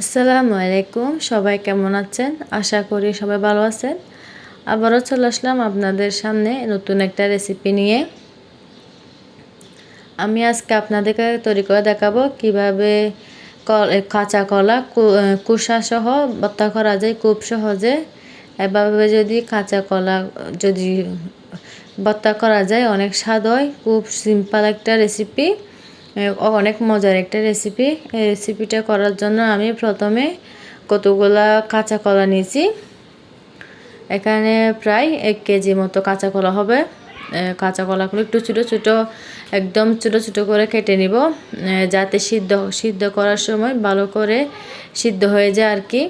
আসসালামু আলাইকুম, সবাই কেমন আছেন? আশা করি সবাই ভালো আছেন। আবারও চলে আসলাম আপনাদের সামনে নতুন একটা রেসিপি নিয়ে। আমি আজকে আপনাদেরকে তৈরি করে দেখাবো কিভাবে কাঁচা কলা কুসা সহ ভর্তা করা যায় খুব সহজে। এভাবে যদি কাঁচা কলা যদি ভর্তা করা যায় অনেক স্বাদ হয়। খুব সিম্পল একটা রেসিপি, অনেক মজার একটা রেসিপি। এই রেসিপিটা করার জন্য আমি প্রথমে কতগুলা কাঁচা কলা নিয়েছি। এখানে প্রায় 1 কেজি মতো কাঁচা কলা হবে। কাঁচা কলাগুলো একটু ছোটো ছোটো, একদম ছোটো ছোটো করে কেটে নিব, যাতে সিদ্ধ করার সময় ভালো করে সিদ্ধ হয়ে যায় আর কি।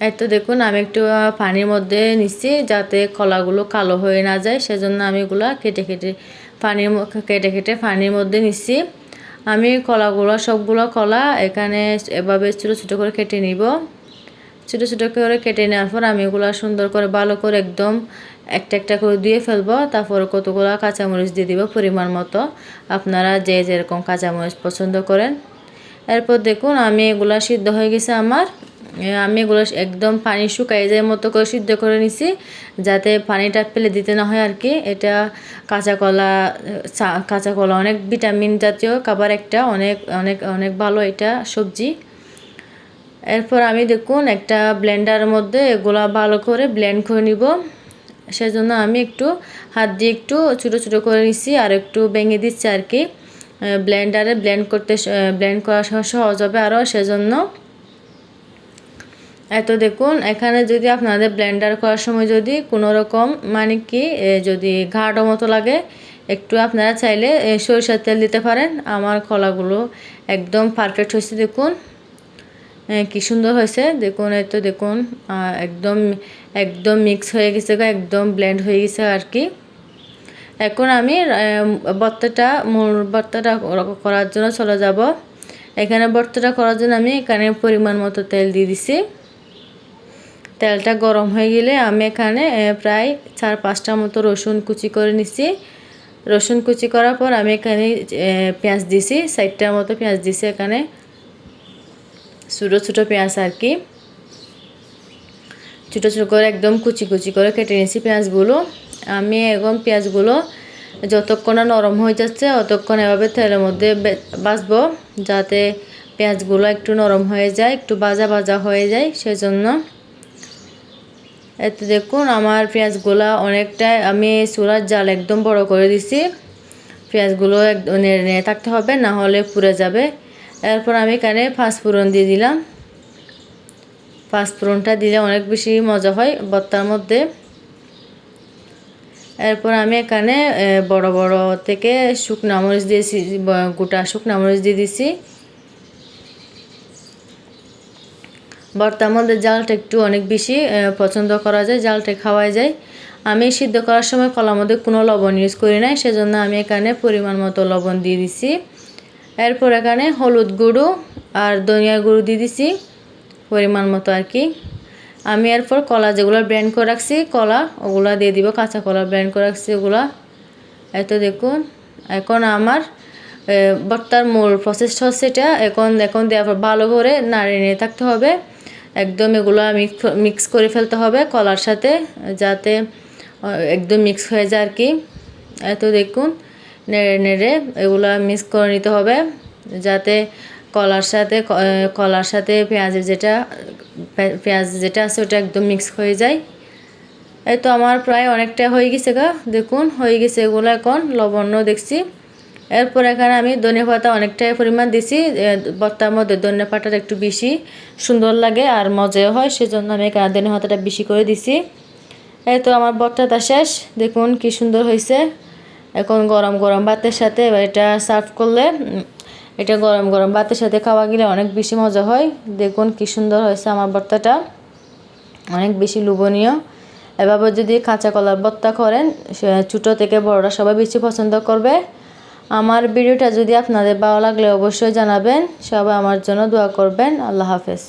এই তো দেখুন, আমি একটু পানির মধ্যে নিচ্ছি যাতে কলাগুলো কালো হয়ে না যায়, সেজন্য আমি এগুলা কেটে কেটে পানির মধ্যে নিচ্ছি। আমি সবগুলো কলা এখানে এভাবে ছোটো ছোটো করে কেটে নিব। ছোটো ছোটো করে কেটে নেওয়ার পর আমি এগুলো সুন্দর করে ভালো করে একদম একটা একটা করে দিয়ে ফেলবো। তারপর কতগুলো কাঁচামরিচ দিয়ে দিব পরিমাণ মতো, আপনারা যেরকম কাঁচামরিচ পছন্দ করেন। এরপর দেখুন, আমি এগুলো সিদ্ধ হয়ে গেছে আমি এগুলো একদম পানি শুকাই যায় মতো করে সিদ্ধ করে নিছি, যাতে পানিটা ফেলে দিতে না হয় আর কি। এটা কাঁচা কলা অনেক ভিটামিন জাতীয় খাবার, একটা অনেক অনেক অনেক ভালো এটা সবজি। এরপর আমি দেখুন একটা ব্লেন্ডারের মধ্যে এগুলা ভালো করে ব্লেন্ড করে নিব। সেজন্য আমি একটু হাত দিয়ে একটু ছোটো ছোটো করে নিচ্ছি আর একটু ভেঙে দিচ্ছি আর কি। ব্লেন্ডারে ব্লেন্ড করা সহজ হবে আরও, সেজন্য। এত দেখুন, এখানে যদি আপনাদের ব্লেন্ডার করার সময় যদি কোনো রকম যদি ঘাটো মতো লাগে, একটু আপনারা চাইলে সরিষার তেল দিতে পারেন। আমার কলাগুলো একদম পারফেক্ট হয়েছে, দেখুন কি সুন্দর হয়েছে। দেখুন, এই তো দেখুন, একদম একদম মিক্স হয়ে গেছে, একদম ব্লেন্ড হয়ে গেছে আর কি। এখন আমি মূল ভর্তাটা করার জন্য চলে যাব। এখানে ভর্তাটা করার জন্য আমি এখানে পরিমাণ মতো তেল দিয়ে দিছি। তেলটা গরম হয়ে গেলে আমি এখানে প্রায় 4-5টা মতো রসুন কুচি করে নিছি। রসুন কুচি করার পর আমি এখানে পেঁয়াজ দিছি, 4টার মতো পেঁয়াজ দিছি। এখানে ছোটো ছোটো পেঁয়াজ আর কি, ছোটো ছোটো করে একদম কুচি কুচি করে কেটে নিয়েছি পেঁয়াজগুলো। আমি এখন পেঁয়াজগুলো যতক্ষণ না নরম হয়ে যাচ্ছে ততক্ষণ এভাবে তেলের মধ্যে ভাজবো, যাতে পেঁয়াজগুলো একটু নরম হয়ে যায়, একটু ভাজা ভাজা হয়ে যায়, সেজন্য। এতে দেখুন, আমার পেঁয়াজগুলো অনেকটাই আমি চুলার জাল একদম বড় করে দিছি। পেঁয়াজগুলো একদম নেড়ে নেড়ে থাকতে হবে, না হলে পুড়ে যাবে। এরপর আমি এখানে পাঁচফোড়ন দিয়ে দিলাম। পাঁচফোড়নটা দিলে অনেক বেশি মজা হয় ভর্তার মধ্যে। এরপর আমি এখানে বড় বড় থেকে শুকনো মরিচ দিয়েছি, গোটা শুকনো মরিচ দিয়ে দিছি। ভর্তার মধ্যে জালটা একটু অনেক বেশি পছন্দ করা যায়, জালটা খাওয়া যায়। আমি সিদ্ধ করার সময় কলার মধ্যে কোনো লবণ ইউজ করি নাই, সেজন্য আমি এখানে পরিমাণ মতো লবণ দিয়ে দিছি। এরপর এখানে হলুদ গুঁড়ো আর ধনিয়া গুঁড়ো দিয়ে দিছি পরিমাণ মতো আর কি। আমি এরপর কলা যেগুলো ব্লেন্ড করে রাখছি, ওগুলা দিয়ে দিব, কাঁচা কলা ব্লেন্ড করে রাখছি ওগুলা। এত দেখুন, এখন আমার ভর্তার মূল প্রসেসটা হচ্ছে এটা। এখন দেওয়ার পর ভালো করে নাড়িয়ে নিয়ে থাকতে হবে, একদম এগুলো মিক্স করে ফেলতে হবে কলার সাথে, যাতে একদম মিক্স হয়ে যায় আর কি। এত দেখুন, নেড়ে নেড়ে এগুলো মিক্স করে নিতে হবে, যাতে কলার সাথে পেঁয়াজ যেটা আছে ওটা একদম মিক্স হয়ে যায়। এই তো আমার প্রায় অনেকটা হয়ে গেছে দেখুন হয়ে গেছে এগুলো। এখন লবণ দেখছি। এরপর এখানে আমি ধনিয়া পাতা অনেকটাই পরিমাণ দিছি। ভর্তার মধ্যে ধনিয়া পাতাটা একটু বেশি সুন্দর লাগে আর মজাও হয়, সেজন্য আমি এখানে ধনিয়া পাতাটা বেশি করে দিছি। এই তো আমার ভর্তাটা শেষ, দেখুন কি সুন্দর হয়েছে। এখন গরম গরম ভাতের সাথে এটা সার্ভ করলে, এটা গরম গরম ভাতের সাথে খাওয়া গেলে অনেক বেশি মজা হয়। দেখুন কি সুন্দর হয়েছে আমার ভর্তাটা, অনেক বেশি লোভনীয়। এভাবে যদি কাঁচা কলার ভর্তা করেন, ছোটো থেকে বড়রা সবাই বেশি পছন্দ করবে। আমার ভিডিওটা যদি আপনাদের ভালো লাগলে অবশ্যই জানাবেন। সবাই আমার জন্য দোয়া করবেন। আল্লাহ হাফেজ।